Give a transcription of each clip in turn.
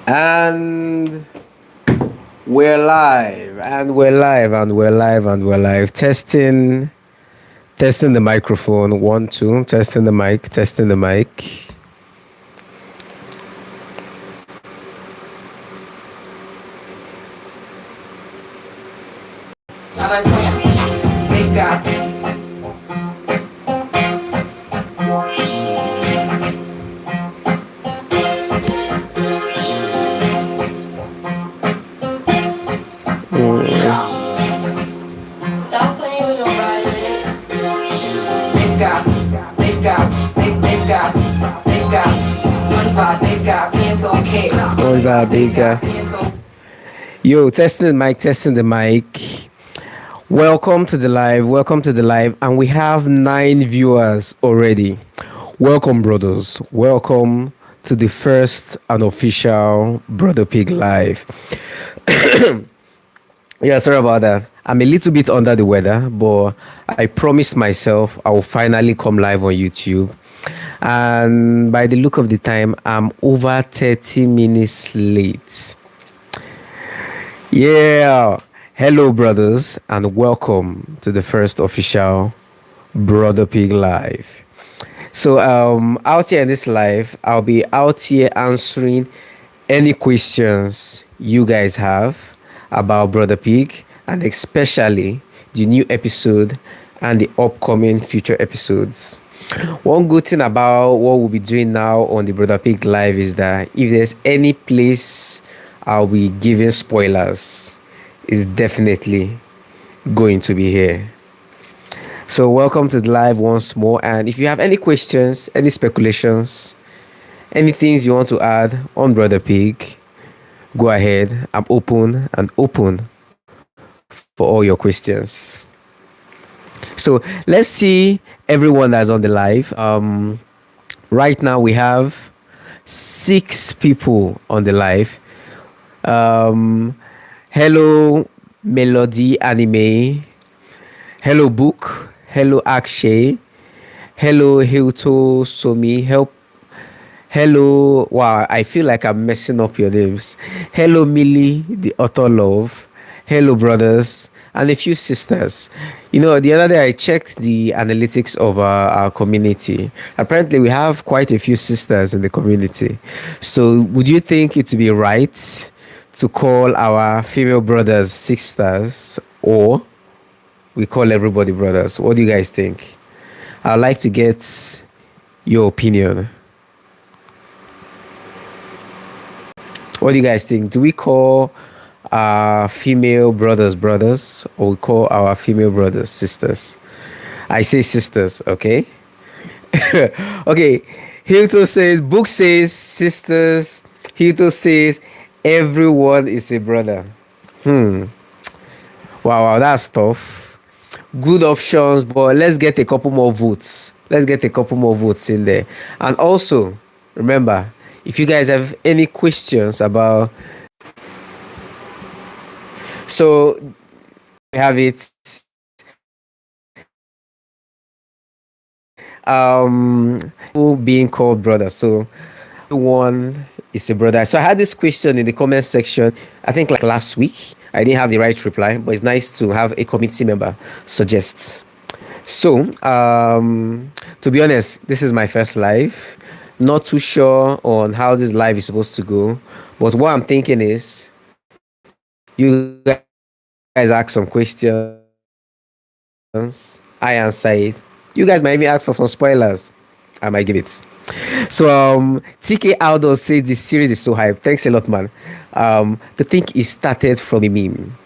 And we're live, and we're live, and we're live, and we're live. Testing the microphone. 1, 2. Testing the mic. Testing the mic. Stop playing with your violin. Big guy. SpongeBob, big guy, pants on K. SpongeBob, big guy. Yo, testing the mic. Testing the mic. Welcome to the live. Welcome to the live, and we have 9 viewers already. Welcome, brothers. Welcome to the first and official Brother Pig live. Yeah, sorry about that. I'm a little bit under the weather, but I promised myself I will finally come live on YouTube. And by the look of the time, I'm over 30 minutes late. Yeah. Hello, brothers, and welcome to the first official Brother Pig live. So, out here in this live, I'll be out here answering any questions you guys have about Brother Pig, and especially the new episode and the upcoming future episodes. One good thing about what we'll be doing now on the Brother Pig live is that if there's any place I'll be giving spoilers, it's definitely going to be here. So welcome to the live once more, and if you have any questions, any speculations, any things you want to add on Brother Pig, go ahead. I'm open for all your questions. So let's see everyone that's on the live. Right now we have 6 people on the live. Hello, Melody Anime. Hello, Book. Hello, Akshay. Hello, Hilto Somi. Hello, wow, I feel like I'm messing up your names. Hello, Millie, the author love. Hello, brothers, and a few sisters. You know, the other day I checked the analytics of our community. Apparently, we have quite a few sisters in the community. So, would you think it would be right to call our female brothers sisters, or we call everybody brothers? What do you guys think? I'd like to get your opinion. What do you guys think? Do we call our female brothers, or we call our female brothers sisters? I say sisters, okay? Okay. Hilto says, Book says sisters. Hilto says everyone is a brother. Wow, that's tough. Good options, but let's get a couple more votes. Let's get a couple more votes in there. And also, remember, if you guys have any questions about, so we have it, being called brother. So one is a brother. So I had this question in the comment section, I think like last week. I didn't have the right reply, but it's nice to have a committee member suggest. So, to be honest, this is my first live. Not too sure on how this live is supposed to go, but what I'm thinking is you guys ask some questions, I answer it. You guys might even ask for some spoilers. I might give it. So TK Aldo says the series is so hype. Thanks a lot, man. The thing is started from a meme.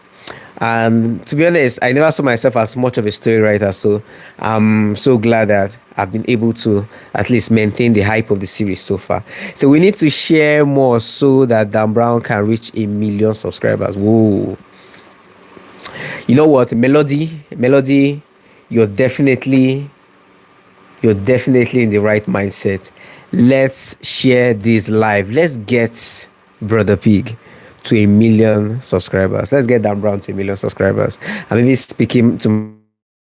And to be honest, I never saw myself as much of a story writer, so I'm so glad that I've been able to at least maintain the hype of the series so far. So we need to share more so that Danbrown can reach 1 million subscribers. Whoa. You know what? Melody, you're definitely in the right mindset. Let's share this live. Let's get Brother Pig to 1 million subscribers. Let's get Danbrown to 1 million subscribers. I'm even speaking to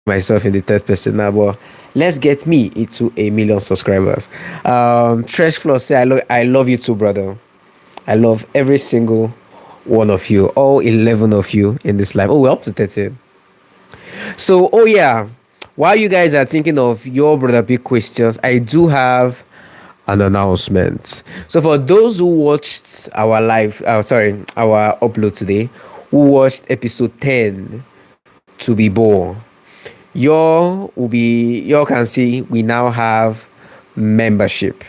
myself in the third person now, but let's get me into 1 million subscribers. Trash Floor say, I love you too, brother. I love every single one of you, all 11 of you in this live. Oh, we're up to 13. So, oh yeah, while you guys are thinking of your brother big questions, I do have an announcement. So for those who watched our our upload today, who watched episode 10 to be born, y'all can see we now have membership,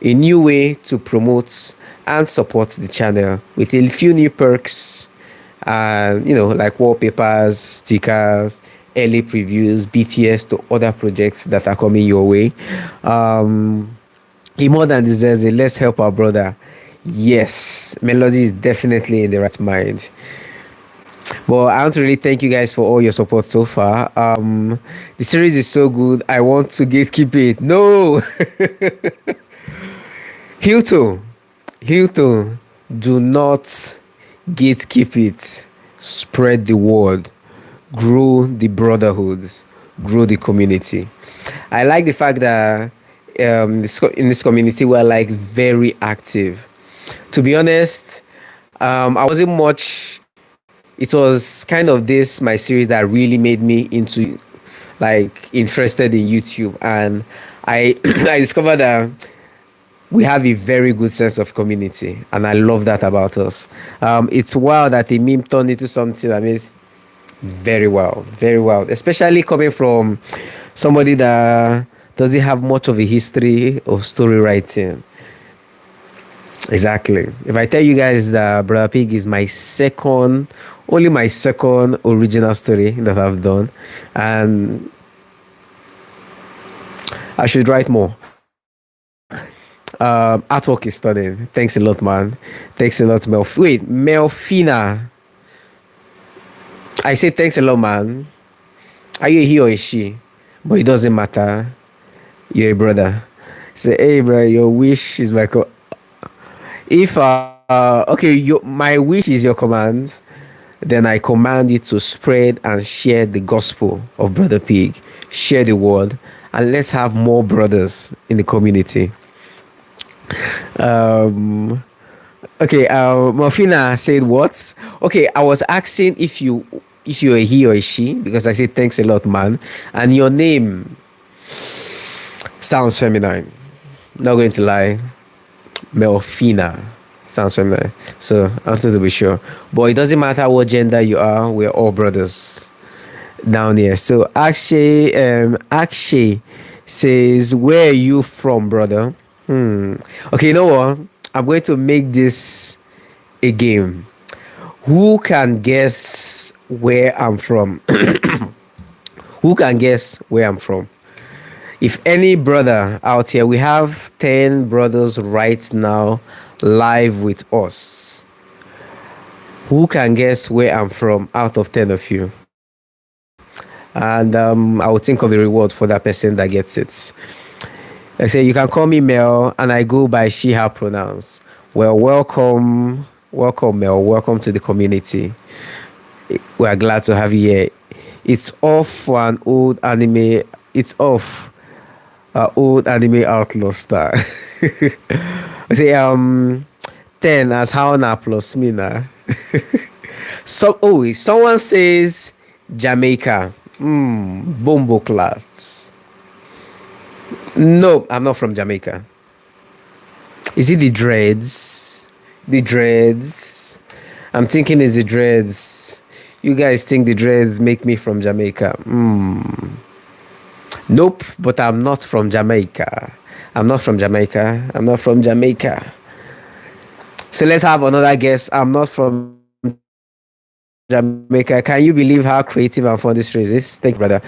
a new way to promote and support the channel with a few new perks, and like wallpapers, stickers, early previews, BTS to other projects that are coming your way. He more than deserves it. Let's help our brother. Yes, Melody is definitely in the right mind. But I want to really thank you guys for all your support so far. The series is so good. I want to gatekeep it. No, Hilton, Hilton, do not gatekeep it. Spread the word. Grow the brotherhoods. Grow the community. I like the fact that in this community we're like very active. To be honest, I wasn't much. It was kind of this my series that really made me into like interested in YouTube, and I I discovered that we have a very good sense of community, and I love that about us. It's wild that a meme turned into something that means very well, especially coming from somebody that doesn't have much of a history of story writing. Exactly. If I tell you guys that Brother Pig is only my second original story that I've done, and I should write more. Artwork is stunning. Thanks a lot, man. Thanks a lot, Melfina. I say thanks a lot, man. Are you a he or a she? But it doesn't matter. You're a brother. Say, hey, bro, your wish is my if okay, my wish is your command, then I command you to spread and share the gospel of Brother Pig. Share the word, and let's have more brothers in the community. Um, okay, Mafina said what? Okay, I was asking if you're a he or a she, because I said thanks a lot, man. And your name sounds feminine. Not going to lie. Melfina sounds feminine. So I wanted to be sure. But it doesn't matter what gender you are, we're all brothers down here. So Akshay says, where are you from, brother? Okay, you know what? I'm going to make this a game. Who can guess where I'm from? Who can guess where I'm from? If any brother out here, we have 10 brothers right now live with us. Who can guess where I'm from out of 10 of you? And I will think of a reward for that person that gets it. I say, you can call me Mel, and I go by she, her pronouns. Well, welcome, Mel. Welcome to the community. We are glad to have you here. It's off for an old anime. It's off. Old anime outlaw star. I say 10 as how na plus me na. Someone says Jamaica. Bombo class. No, I'm not from Jamaica. Is it the dreads? The dreads. I'm thinking it's the dreads. You guys think the dreads make me from Jamaica? Nope, but I'm not from Jamaica. I'm not from Jamaica. I'm not from Jamaica. So let's have another guess. I'm not from Jamaica. Can you believe how creative and fun this phrase is? Thank you, brother.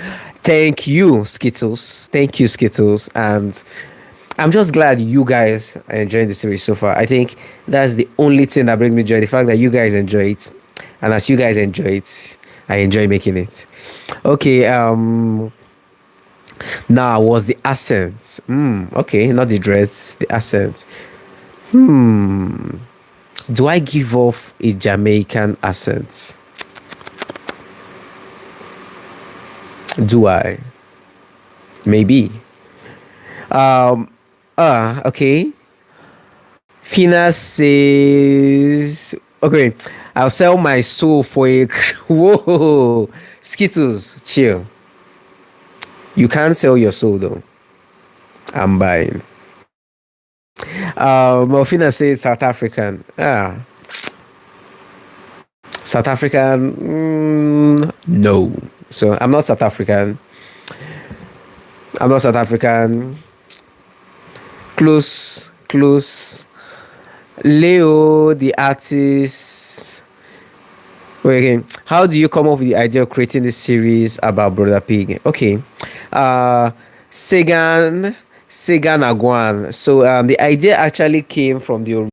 Thank you, Skittles. Thank you, Skittles. And I'm just glad you guys are enjoying the series so far. I think that's the only thing that brings me joy. The fact that you guys enjoy it. And as you guys enjoy it, I enjoy making it. Okay, now was the accent. Okay, not the dress, the accent. Do I give off a Jamaican accent? Do I? Maybe. Okay. Fina says, okay, I'll sell my soul for a. Whoa, Skittles, chill. You can't sell your soul though. I'm buying. Morphina says South African. South African. No. So I'm not South African. I'm not South African. Close, close. Leo, the artist. Wait again. How do you come up with the idea of creating this series about Brother Pig? Okay. Uh, Segan, Segan Agwan. So the idea actually came from the.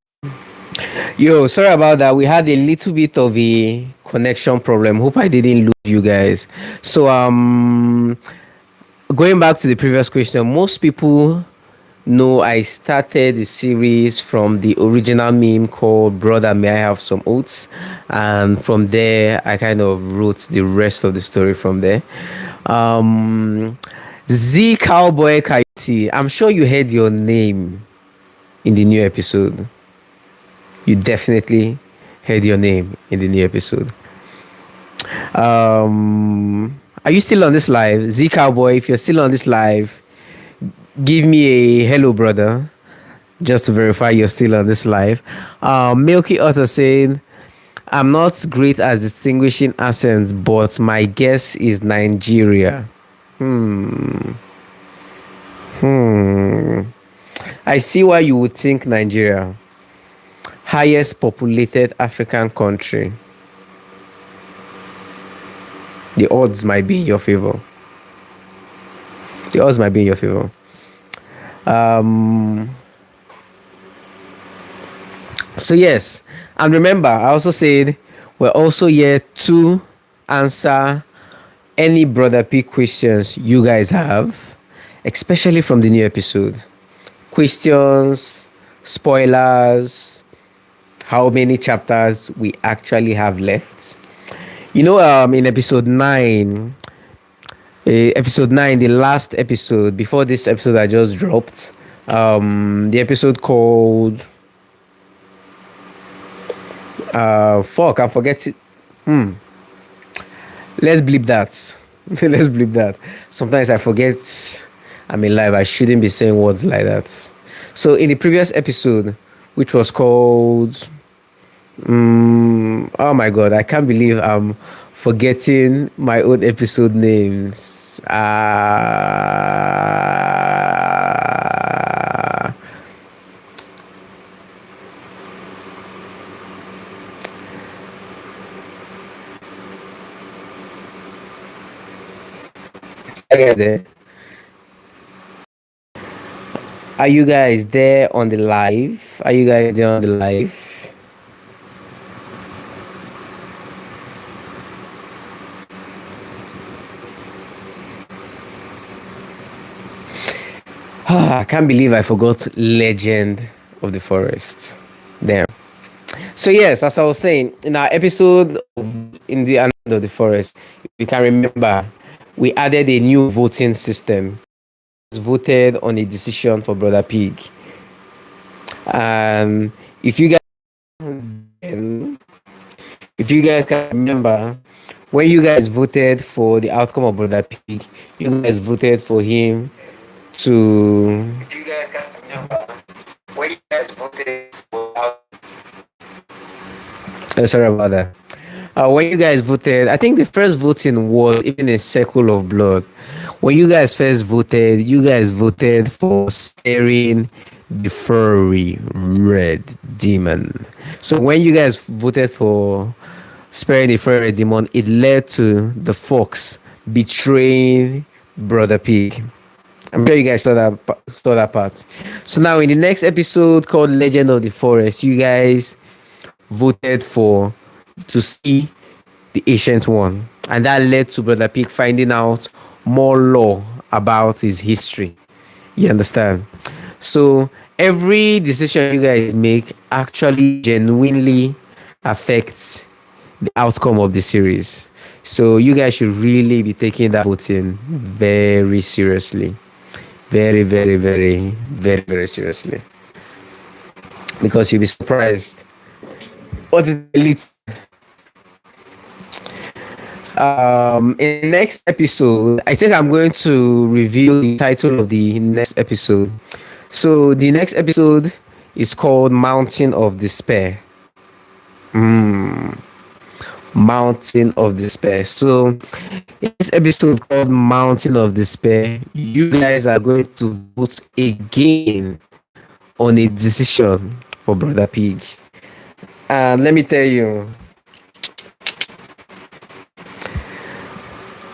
Yo, sorry about that. We had a little bit of a connection problem. Hope I didn't lose you guys. So going back to the previous question, most people know I started the series from the original meme called Brother May I Have Some Oats, and from there I kind of wrote the rest of the story from there. Z Cowboy Coyote, I'm sure you heard your name in the new episode. You definitely heard your name in the new episode. Are you still on this live? Z Cowboy, if you're still on this live, give me a hello, brother, just to verify you're still on this live. Milky Otter saying, I'm not great at distinguishing accents, but my guess is Nigeria. I see why you would think Nigeria. Highest populated African country. The odds might be in your favor. The odds might be in your favor. So yes, and remember, I also said we're also here to answer any Brother P questions you guys have, especially from the new episode. Questions, spoilers, how many chapters we actually have left. You know, in episode 9, the last episode before this episode I just dropped, the episode called fuck, I forget it. Let's bleep that. Let's bleep that. Sometimes I forget I'm in live. I shouldn't be saying words like that. So in the previous episode, which was called oh my god, I can't believe I'm forgetting my own episode names. Are you guys there? Are you guys there on the live? Are you guys there on the live? I can't believe I forgot Legend of the Forest. Damn. So yes, as I was saying, in our episode in the Land of the Forest, if you can remember, we added a new voting system. It was voted on a decision for Brother Pig. And if you guys can remember, when you guys voted for the outcome of Brother Pig, you guys voted for him to. If you guys can remember, when you guys voted for. Sorry about that. When you guys voted, I think the first voting was even a circle of blood. When you guys first voted, you guys voted for sparing the furry red demon. So when you guys voted for sparing the furry red demon, it led to the fox betraying Brother Pig. I'm sure you guys saw that part. So now in the next episode called Legend of the Forest, you guys voted to see the ancient one, and that led to Brother Pig finding out more lore about his history. You understand? So every decision you guys make actually genuinely affects the outcome of the series. So you guys should really be taking that voting very seriously. Very, very, very, very, very seriously. because you'll be surprised. What is elite? In the next episode, I think I'm going to reveal the title of the next episode. So the next episode is called Mountain of Despair. Mountain of Despair. So in this episode called Mountain of Despair, you guys are going to vote again on a decision for Brother Pig. And let me tell you,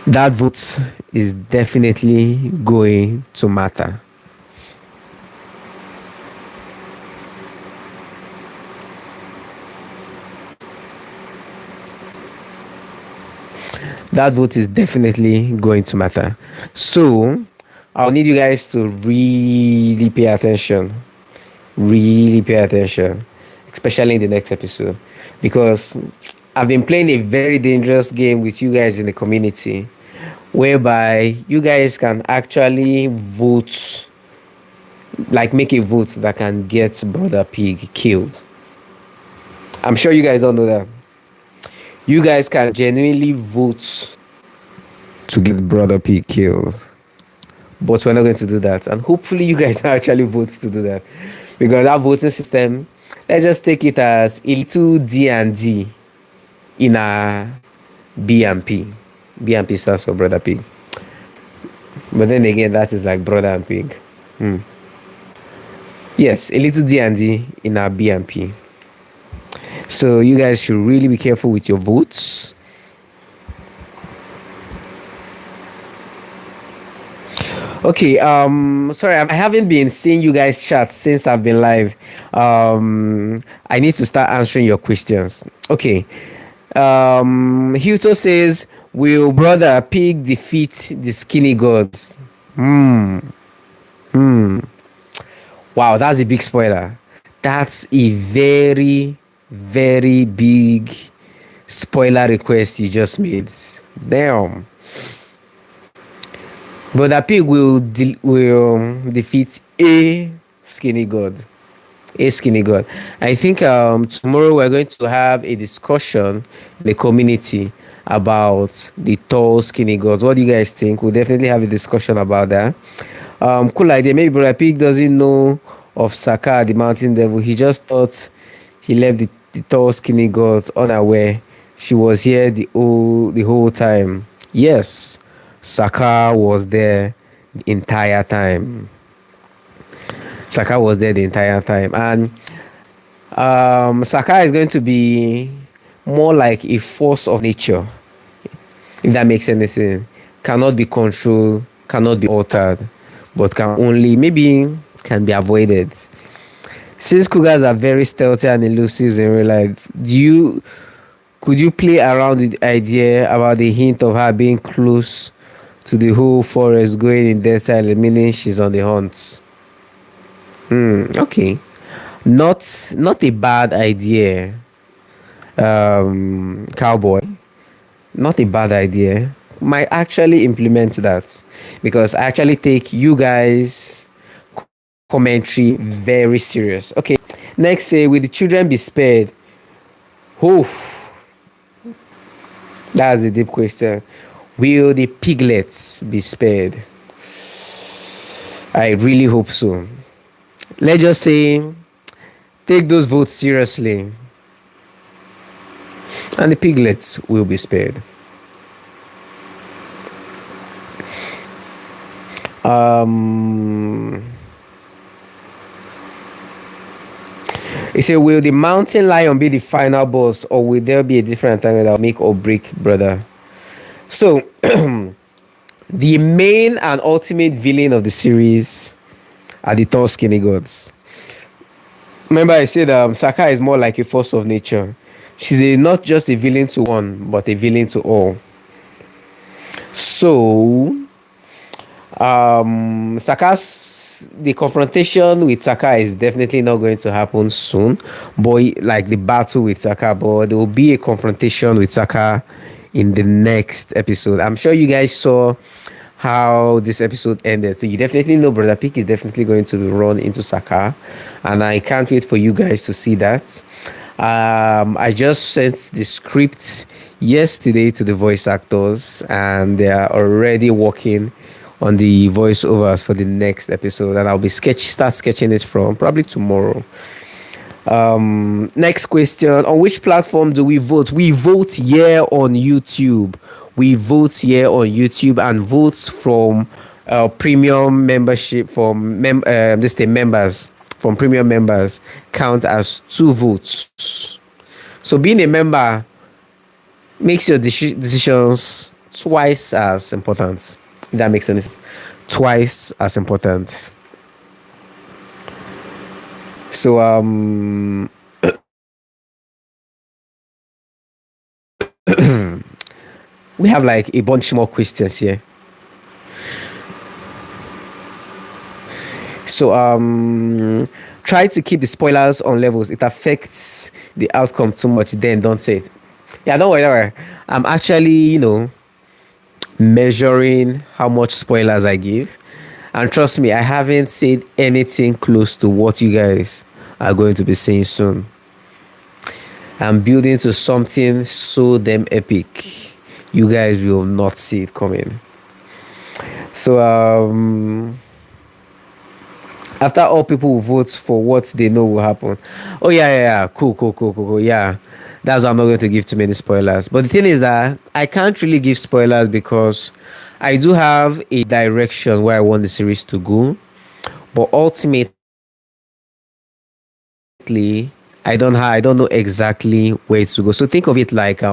that vote is definitely going to matter. That vote is definitely going to matter. So I'll need you guys to really pay attention. Really pay attention, especially in the next episode, because I've been playing a very dangerous game with you guys in the community, whereby you guys can actually vote, like make a vote that can get Brother Pig killed. I'm sure you guys don't know that. You guys can genuinely vote to get Brother Pig killed. But we're not going to do that. And hopefully you guys actually vote to do that. Because that voting system, let's just take it as a little D&D in a BMP. BMP stands for Brother Pig. But then again, that is like Brother and Pig. Yes, a little D&D in a BMP. So you guys should really be careful with your votes. Okay, sorry, I haven't been seeing you guys chat since I've been live. I need to start answering your questions. Okay. Huto says, will Brother Pig defeat the skinny gods? Wow, that's a big spoiler. That's a very, very big spoiler request you just made. Damn. Brother Pig will defeat a skinny god. A skinny god. I think tomorrow we're going to have a discussion in the community about the tall skinny gods. What do you guys think? We'll definitely have a discussion about that. Cool idea. Maybe Brother Pig doesn't know of Saka, the mountain devil. He just thought he left the tall skinny gods unaware. She was here the whole time. Yes, Saka was there the entire time. Saka was there the entire time. And Saka is going to be more like a force of nature, if that makes any sense. Cannot be controlled, cannot be altered, but can be avoided. Since cougars are very stealthy and elusive in real life, could you play around with the idea about the hint of her being close to the whole forest, going in dead silence, meaning she's on the hunt? Okay. Not a bad idea, cowboy. Not a bad idea. Might actually implement that, because I actually take you guys commentary very serious. Okay. Next, say, will the children be spared? Oof. That's a deep question. Will the piglets be spared? I really hope so. Let's just say, take those votes seriously, and the piglets will be spared. He said, will the mountain lion be the final boss, or will there be a different angle that will make or break, brother? So, the main and ultimate villain of the series are the tall skinny gods. Remember I said Saka is more like a force of nature. She's not just a villain to one, but a villain to all. So, the confrontation with Saka is definitely not going to happen soon, but like the battle with Saka, but there will be a confrontation with Saka in the next episode. I'm sure you guys saw how this episode ended. So you definitely know Brother Pig is definitely going to run into Saka, and I can't wait for you guys to see that. I just sent the script yesterday to the voice actors, and they are already working on the voiceovers for the next episode, and I'll be start sketching it from probably tomorrow. Next question. On which platform do we vote? We vote here on YouTube. We vote here on YouTube, and votes from premium membership from this the members from premium members count as 2 votes. So being a member makes your decisions twice as important. If that makes sense. Twice as important. So we have like a bunch more questions here. So try to keep the spoilers on levels. It affects the outcome too much. Then don't say it. Yeah, don't worry, don't worry. I'm actually, measuring how much spoilers I give. And trust me, I haven't said anything close to what you guys are going to be saying soon. I'm building to something so damn epic. You guys will not see it coming. So after all people will vote for what they know will happen. Oh yeah. Cool. Yeah. That's why I'm not going to give too many spoilers. But the thing is that I can't really give spoilers because I do have a direction where I want the series to go. But ultimately, I don't know exactly where to go. So think of it like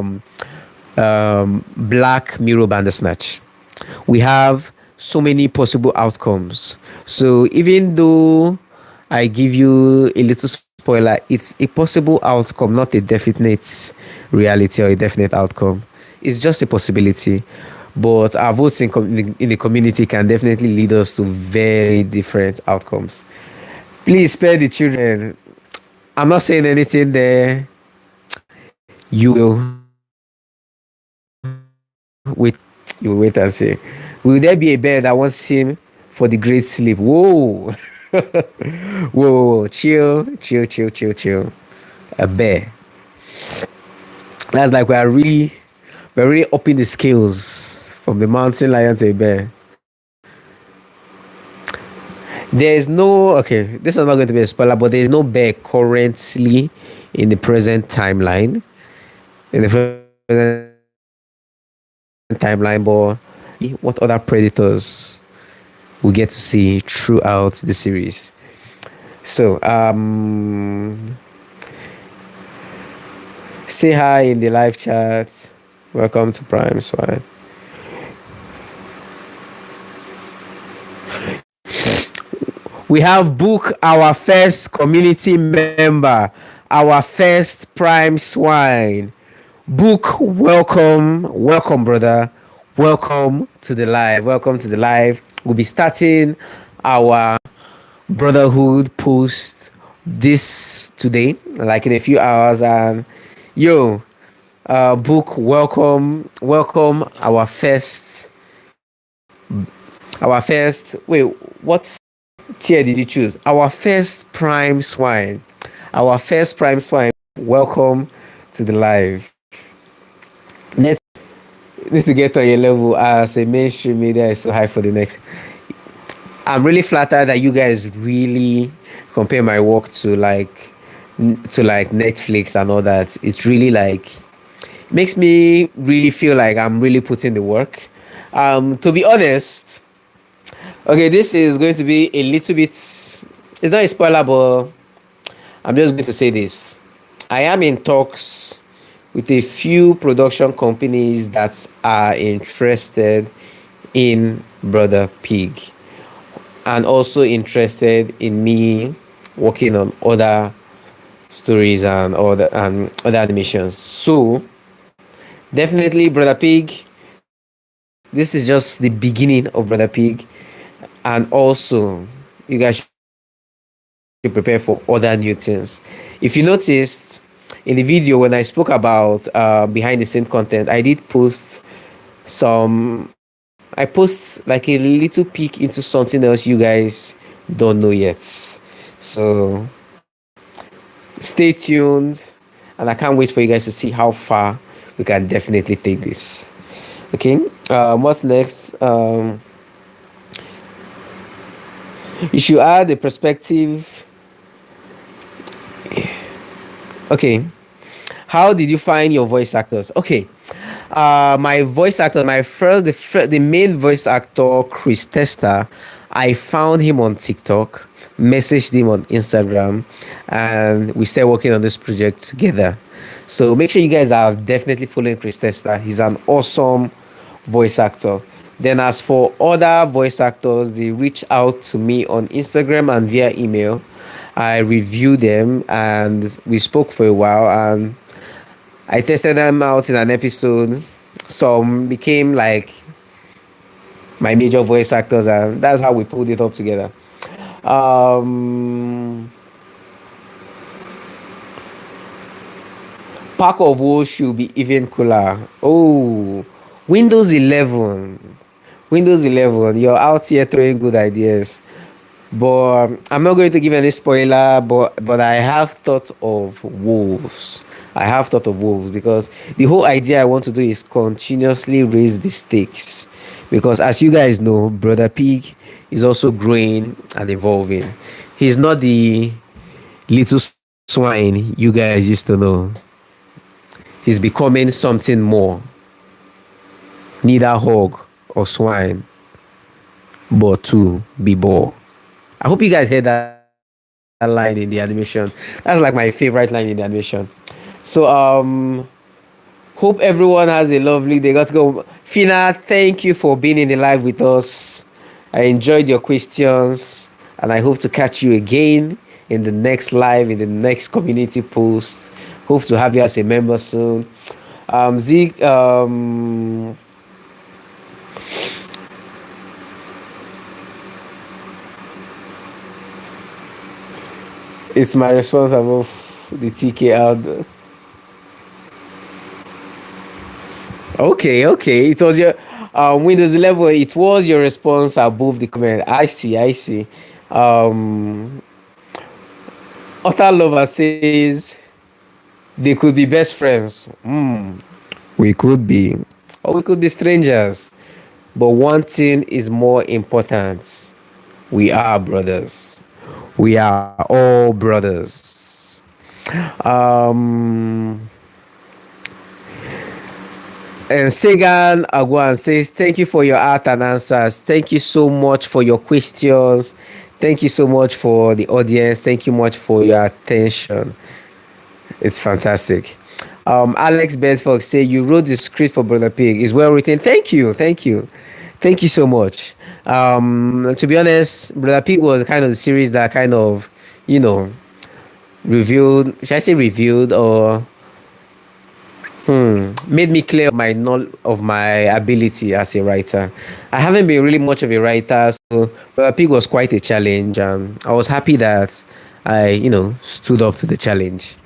Black Mirror Bandersnatch. We have so many possible outcomes. So even though I give you a little spoiler, it's a possible outcome, not a definite reality or a definite outcome. It's just a possibility. But our votes in the community can definitely lead us to very different outcomes. Please spare the children. I'm not saying anything there. You will wait. You will wait and see. Will there be a bear that wants him for the great sleep? Whoa. Whoa. Chill. A bear. That's like we're really upping the scales from the mountain lion to a bear. There is no, okay, this is not going to be a spoiler, but there is no bear currently in the present timeline. In the present timeline, but what other predators we get to see throughout the series. So, say hi in the live chat. Welcome to Prime Swine. We have booked our first community member, our first Prime Swine. Book, welcome, brother. Welcome to the live. We'll be starting our Brotherhood post this today, like in a few hours. And Book, welcome, wait, what tier did you choose? Our first Prime Swine. Welcome to the live. Needs to get on your level as a mainstream media is so high for the next. I'm really flattered that you guys really compare my work to like Netflix and all that. It's really like makes me really feel like I'm really putting the work. To be honest, okay, this is going to be a little bit. It's not a spoiler, but I'm just going to say this. I am in talks with a few production companies that are interested in Brother Pig and also interested in me working on other stories and other animations. So definitely Brother Pig. This is just the beginning of Brother Pig, and also you guys should prepare for other new things. If you noticed in the video when I spoke about behind the scene content, I did post some I post like a little peek into something else you guys don't know yet. So stay tuned, and I can't wait for you guys to see how far we can definitely take this. Okay, what's next? You should add a perspective. Okay, how did you find your voice actors? Okay, my voice actor, the main voice actor, Chris Testa. I found him on TikTok, messaged him on Instagram, and we started working on this project together. So make sure you guys are definitely following Chris Testa. He's an awesome voice actor. Then, as for other voice actors, they reach out to me on Instagram and via email. I reviewed them and we spoke for a while, and I tested them out in an episode. Some became like my major voice actors, and that's how we pulled it up together. Um, Pack of Woe should be even cooler. Oh, Windows 11. Windows 11, you're out here throwing good ideas. But I'm not going to give any spoiler, but I have thought of wolves. I have thought of wolves because the whole idea I want to do is continuously raise the stakes. Because as you guys know, Brother Pig is also growing and evolving. He's not the little swine you guys used to know. He's becoming something more. Neither hog or swine, but to be boar. I hope you guys heard that line in the animation. That's like my favorite line in the animation. So hope everyone has a lovely day. Got to go. Fina, thank you for being in the live with us. I enjoyed your questions, and I hope to catch you again in the next live, in the next community post. Hope to have you as a member soon. Zeke, it's my response above the TK out there. Okay, okay. It was your Windows 11. It was your response above the comment. I see, I see. Um, Utter Lover says they could be best friends. We could be, or we could be strangers. But one thing is more important. We are brothers. We are all brothers. Um, And Segan Agwan says, thank you for your art and answers. Thank you so much for your questions. Thank you so much for the audience. Thank you much for your attention. It's fantastic. Alex Bedford say you wrote the script for Brother Pig. It's well written. Thank you. Thank you. Thank you so much. To be honest, Brother Pig was kind of the series that kind of, you know, revealed, should I say revealed or made me clear of my of my ability as a writer. I haven't been really much of a writer, so Brother Pig was quite a challenge. I was happy that I, stood up to the challenge.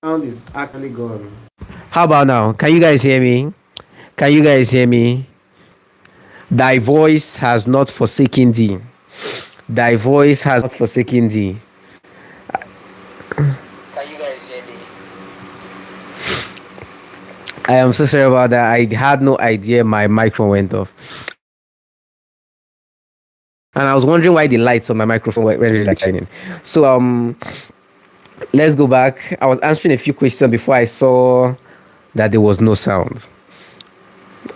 Sound is actually gone. How about now? Can you guys hear me? Can you guys hear me? Thy voice has not forsaken thee. Thy voice has not forsaken thee. Can you guys hear me? I am so sorry about that. I had no idea my microphone went off. And I was wondering why the lights on my microphone were really like shining. So let's go back. I was answering a few questions before I saw that there was no sound.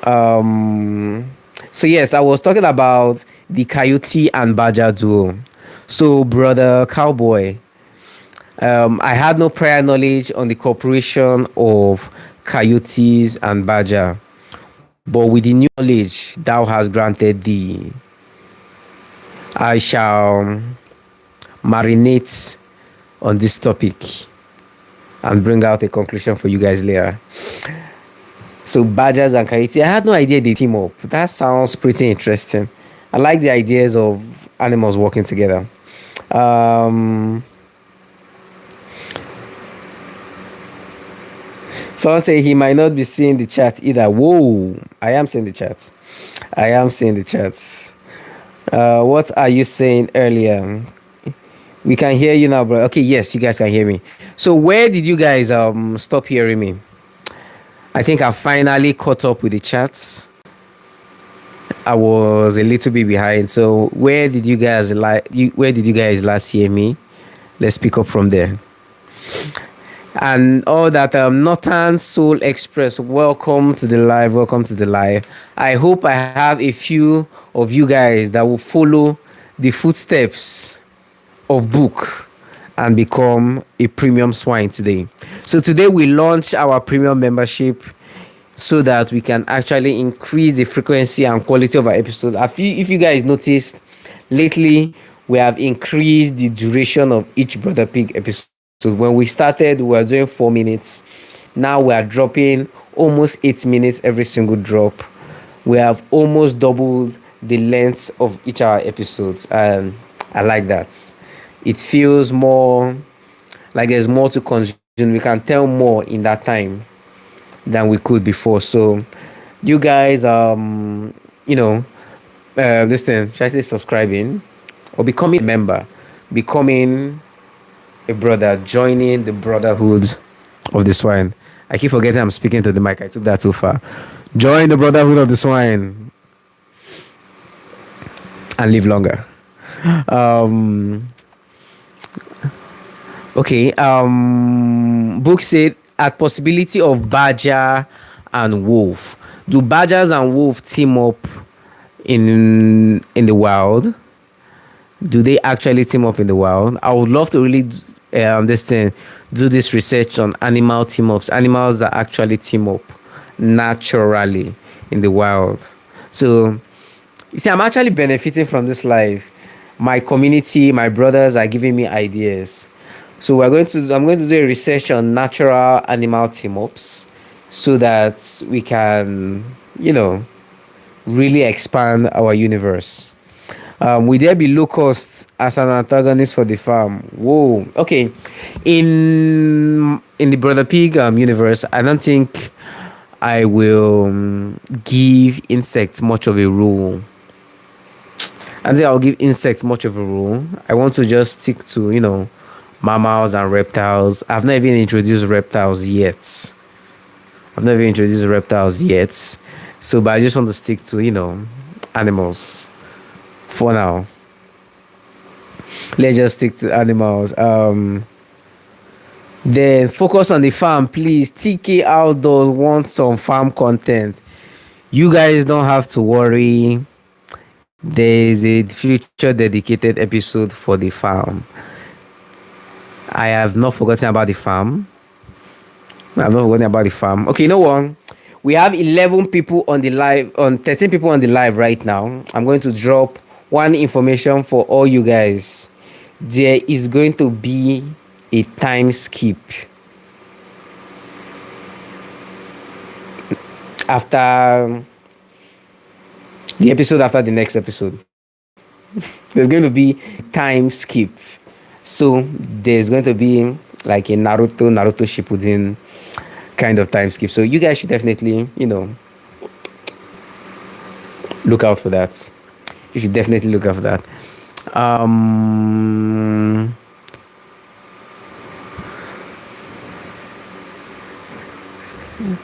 So yes, I was talking about the coyote and badger duo. So brother cowboy, I had no prior knowledge on the cooperation of coyotes and badger, but with the new knowledge thou hast granted thee, I shall marinate on this topic and bring out a conclusion for you guys later. So badgers and coyotes, I had no idea they team up. That sounds pretty interesting. I like the ideas of animals working together. Um, Someone say he might not be seeing the chat either. Whoa, I am seeing the chat. I am seeing the chats. What are you saying earlier? We can hear you now, bro. Okay, yes, you guys can hear me. So where did you guys stop hearing me? I think I finally caught up with the chats. I was a little bit behind. So where did you guys where did you guys last hear me? Let's pick up from there. And all that Northern Soul Express, welcome to the live. Welcome to the live. I hope I have a few of you guys that will follow the footsteps of Book and become a premium swine today. So today we launch our premium membership so that we can actually increase the frequency and quality of our episodes. If you guys noticed, lately we have increased the duration of each Brother Pig episode. So when we started, we were doing 4 minutes. Now we are dropping almost 8 minutes every single drop. We have almost doubled the length of each of our episodes, and I like that. It feels more like there's more to consume. We can tell more in that time than we could before. So you guys, listen, should I say subscribing or becoming a member, becoming a brother, joining the brotherhood of the swine. I keep forgetting I'm speaking to the mic. I took that too far. Join the brotherhood of the swine and live longer. Okay. Book said at possibility of badger and wolf. Do badgers and wolf team up in the wild? Do they actually team up in the wild? I would love to really do this research on animal team ups, animals that actually team up naturally in the wild. So you see, I'm actually benefiting from this life. My community, my brothers are giving me ideas. So I'm going to do a research on natural animal team ups so that we can, really expand our universe. Will there be locusts as an antagonist for the farm? Whoa. Okay. In the Brother Pig universe, I don't think I will give insects much of a role. I think I'll give insects much of a role. I want to just stick to, mammals and reptiles. I've not even introduced reptiles yet. So, but I just want to stick to, animals. For now, let's just stick to animals. Then focus on the farm, please. TK Outdoors wants some farm content. You guys don't have to worry. There's a future dedicated episode for the farm. I have not forgotten about the farm. Okay, you know what? We have 11 people on the live, 13 people on the live right now. I'm going to drop one information for all you guys. There is going to be a time skip after the next episode. There's going to be time skip. So there's going to be like a Naruto Shippuden kind of time skip. So you guys should definitely, look out for that. You should definitely look out for that. Um,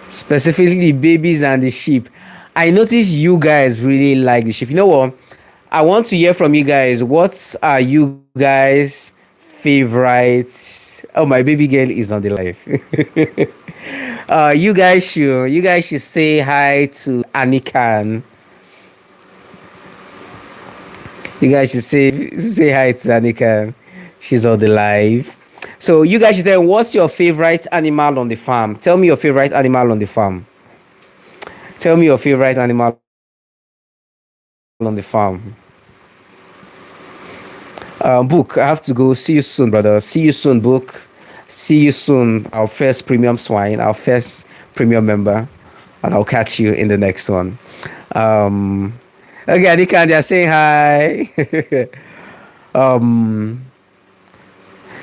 Specifically babies and the sheep. I notice you guys really like the sheep. You know what? I want to hear from you guys. What are you guys' favorites? Oh, my baby girl is on the live. You guys should say hi to Anikan. You guys should say hi to Anikan. She's on the live. So you guys should tell what's your favorite animal on the farm? Tell me your favorite animal on the farm. Tell me your favorite animal on the farm. Book, I have to go. See you soon, brother. See you soon, Book. See you soon, our first premium swine, our first premium member. And I'll catch you in the next one. Um, okay, Anika, they're saying hi. um,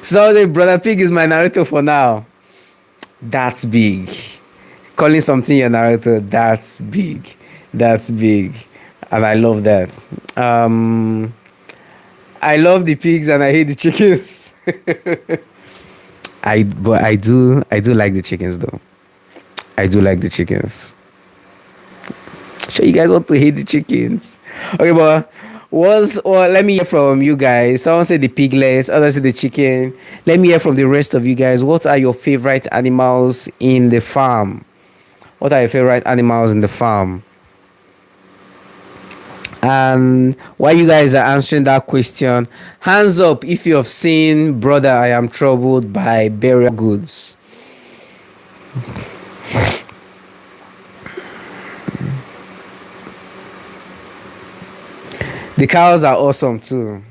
so the brother pig is my narrator for now. That's big. Calling something your narrator, that's big. That's big. And I love that. Um, I love the pigs and I hate the chickens. I do like the chickens though. I do like the chickens. Sure, you guys want to hate the chickens. Okay, but let me hear from you guys. Someone said the piglets, others said the chicken. Let me hear from the rest of you guys. What are your favorite animals in the farm? What are your favorite animals in the farm? And while you guys are answering that question, hands up if you have seen Brother I Am Troubled by Burial Goods. The cows are awesome too.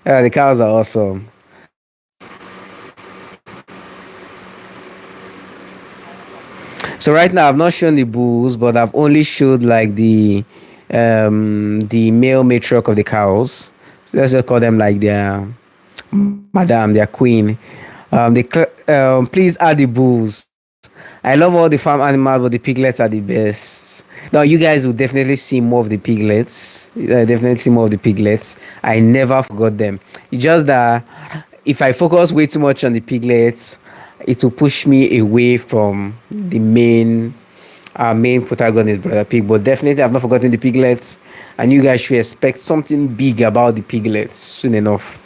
Yeah, the cows are awesome. So right now I've not shown the bulls, but I've only showed like the male matriarch of the cows. So let's just call them like their madam, their queen. Please add the bulls. I love all the farm animals, but the piglets are the best. Now you guys will definitely see more of the piglets. Definitely see more of the piglets. I never forgot them. It's just that if I focus way too much on the piglets, it will push me away from the main protagonist, Brother Pig. But definitely, I've not forgotten the piglets, and you guys should expect something big about the piglets soon enough.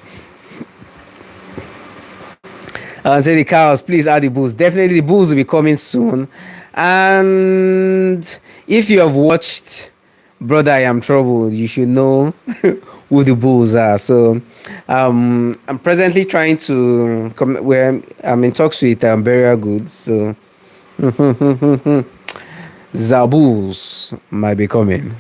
Say the cows, please add the bulls. Definitely, the bulls will be coming soon. And if you have watched Brother I Am Troubled, you should know who the bulls are. So, I'm presently trying to come where I'm in talks with Burial Goods. So, Zabus might be coming.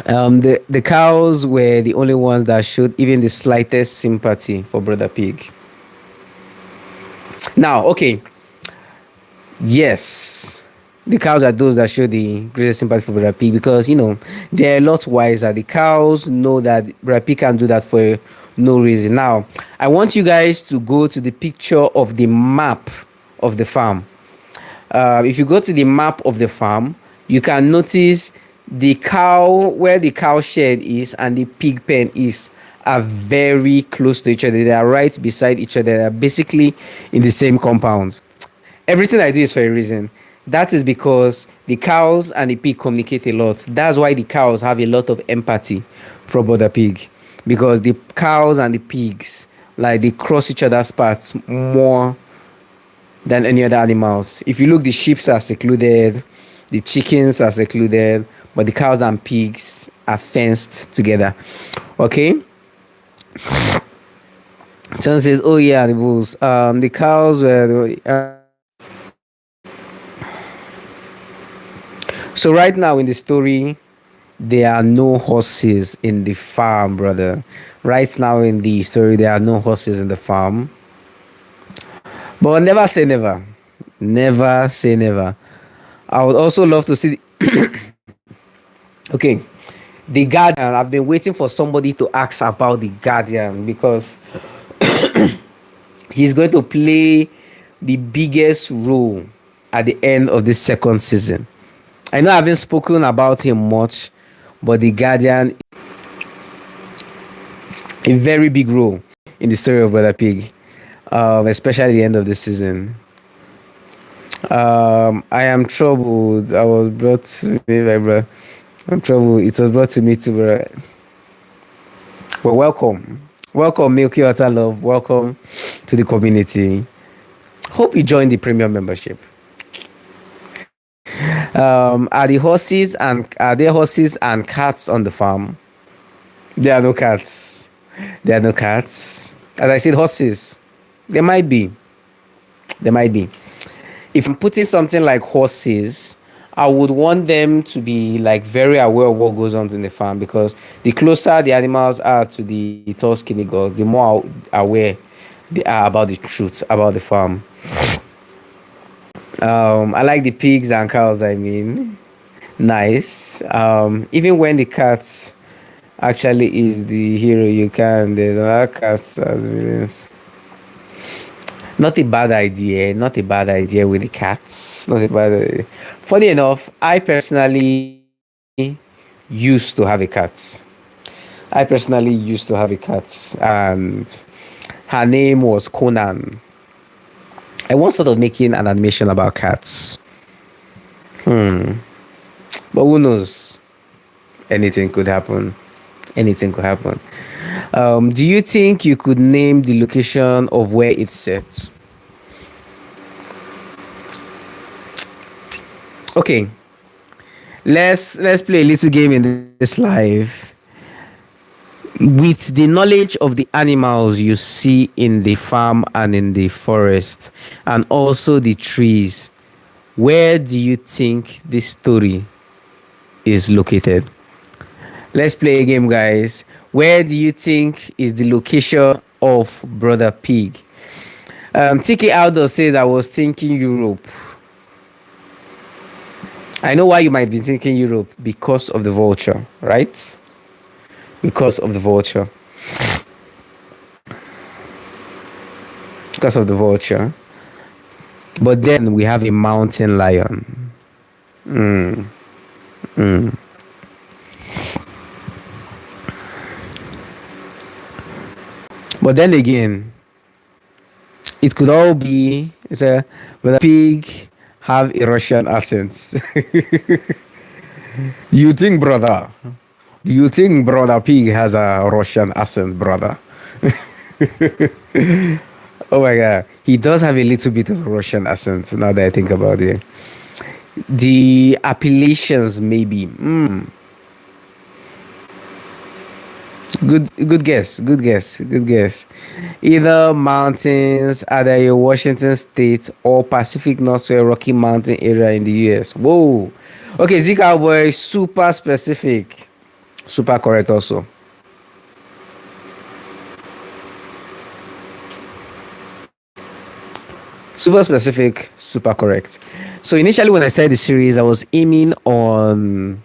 The cows were the only ones that showed even the slightest sympathy for Brother Pig. Now, okay, yes, the cows are those that show the greatest sympathy for Brother Pig because they're a lot wiser. The cows know that Brother Pig can't do that for no reason. Now, I want you guys to go to the picture of the map of the farm. If you go to the map of the farm, you can notice where the cow shed is and the pig pen is are very close to each other. They are right beside each other. They are basically in the same compound. Everything I do is for a reason. That is because the cows and the pig communicate a lot. That's why the cows have a lot of empathy for Brother Pig. Because the cows and the pigs, like they cross each other's paths more than any other animals. If you look, the sheep are secluded, the chickens are secluded, but the cows and pigs are fenced together. Okay? Someone says, "Oh yeah, the bulls. The cows were." So right now in the story, there are no horses in the farm, brother. Right now in the story, there are no horses in the farm. But never say never. Never say never. I would also love to see. Okay, The Guardian. I've been waiting for somebody to ask about the Guardian because he's going to play the biggest role at the end of this second season. I know I haven't spoken about him much, but the Guardian, a very big role in the story of Brother Pig, especially the end of the season. I am troubled. I was brought to me, my bro. I'm troubled. It was brought to me too, bro. Well, welcome. Welcome, Milky Water Love. Welcome to the community. Hope you join the premium membership. Are there horses and cats on the farm? There are no cats. There are no cats. As I said, horses. There might be. There might be. If I'm putting something like horses, I would want them to be like very aware of what goes on in the farm, because the closer the animals are to the tall skinny gods, the more aware they are about the truth about the farm. I like the pigs and cows, I mean. Nice. Even when the cats actually is the hero, you can. There's other cats as villains. Not a bad idea. Not a bad idea with the cats. Not a bad idea. Funny enough, I personally used to have a cat. I personally used to have a cat, and her name was Conan. I once thought of making an animation about cats. But who knows? Anything could happen. Anything could happen. Do you think you could name the location of where it's set? Okay, let's play a little game in this live. With the knowledge of the animals you see in the farm and in the forest, and also the trees, where do you think this story is located? Let's play a game, guys. Where do you think is the location of Brother Pig? TK Aldo says, I was thinking Europe. I know why you might be thinking Europe, because of the vulture, right? Because of the vulture. Because of the vulture. But then we have a mountain lion. But then again, it could all be, whether pig have a Russian accent. You think, brother? Do you think Brother Pig has a Russian accent, brother? Oh my god. He does have a little bit of a Russian accent, now that I think about it. The appellations, maybe. Good guess. Good guess. Good guess. Either mountains, either in Washington State or Pacific Northwest Rocky Mountain area in the US. Whoa. Okay, Z Cowboy, super specific. Super correct also. Super specific, super correct. So initially when I started the series, I was aiming on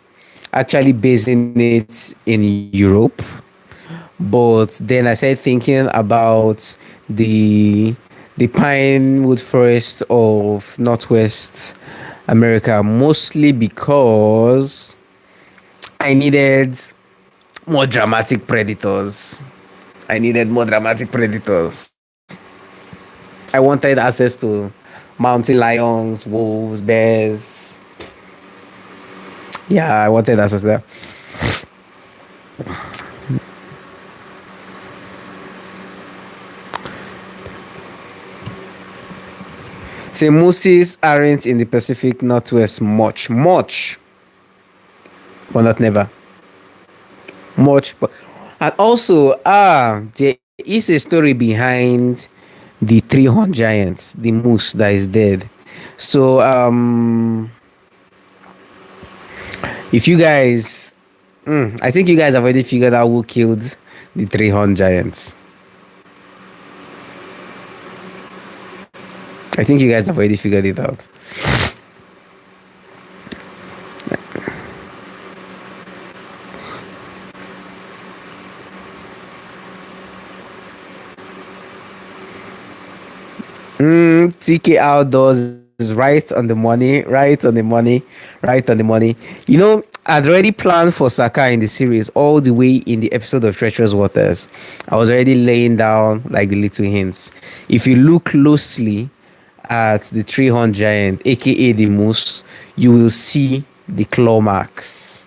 actually basing it in Europe. But then I started thinking about the pine wood forest of Northwest America, mostly because I needed more dramatic predators. I needed more dramatic predators. I wanted access to mountain lions, wolves, bears. Yeah, I wanted access there. Say mooses aren't in the Pacific Northwest much, but not never. Much, but and also there is a story behind the 300 giants, the moose that is dead. So if you guys, I think you guys have already figured out who killed the 300 giants. I think you guys have already figured it out. TK Outdoors is right on the money, right on the money, right on the money. You know, I'd already planned for Saka in the series all the way in the episode of Treacherous Waters. I was already laying down like the little hints. If you look closely at the 300 giant, aka the moose, you will see the claw marks.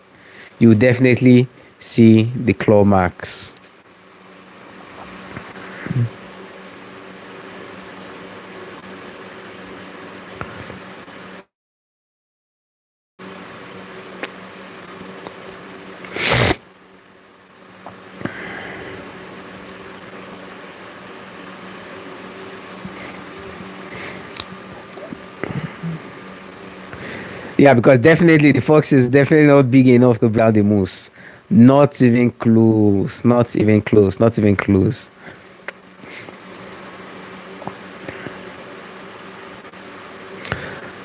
You will definitely see the claw marks. Yeah, because definitely the fox is definitely not big enough to blow the moose. Not even close. Not even close. Not even close.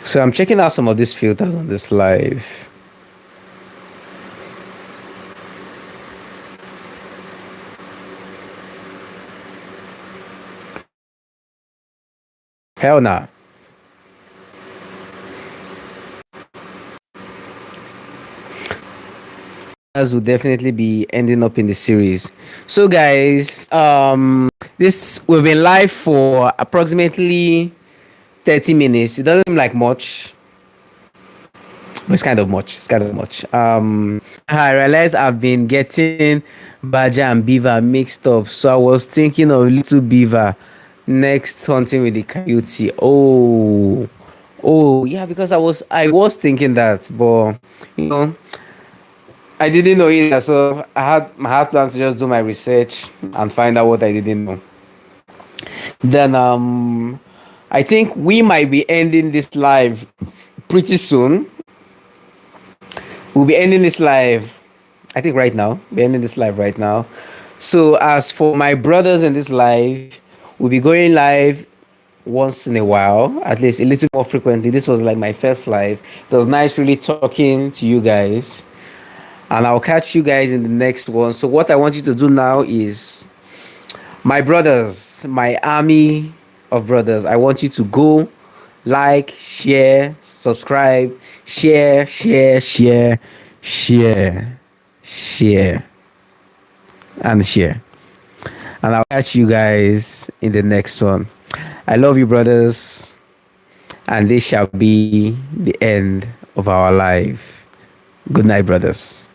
So I'm checking out some of these filters on this live. Hell nah. As will definitely be ending up in the series. So guys, this we've been live for approximately 30 minutes. It doesn't seem like much, but it's kind of much. It's kind of much. I realized I've been getting Badger and Beaver mixed up. So I was thinking of Little Beaver next hunting with the coyote. Oh, yeah, because I was thinking that, but you know, I didn't know either. So I had plans to just do my research and find out what I didn't know. Then I think we might be ending this live pretty soon. We'll be ending this live, I think right now. We're ending this live right now. So as for my brothers in this live, we'll be going live once in a while, at least a little more frequently. This was like my first live. It was nice really talking to you guys. And I'll catch you guys in the next one. So what I want you to do now is, my brothers, my army of brothers, I want you to go like, share, subscribe, share, share, and share. And I'll catch you guys in the next one. I love you, brothers, and this shall be the end of our life. Good night, brothers.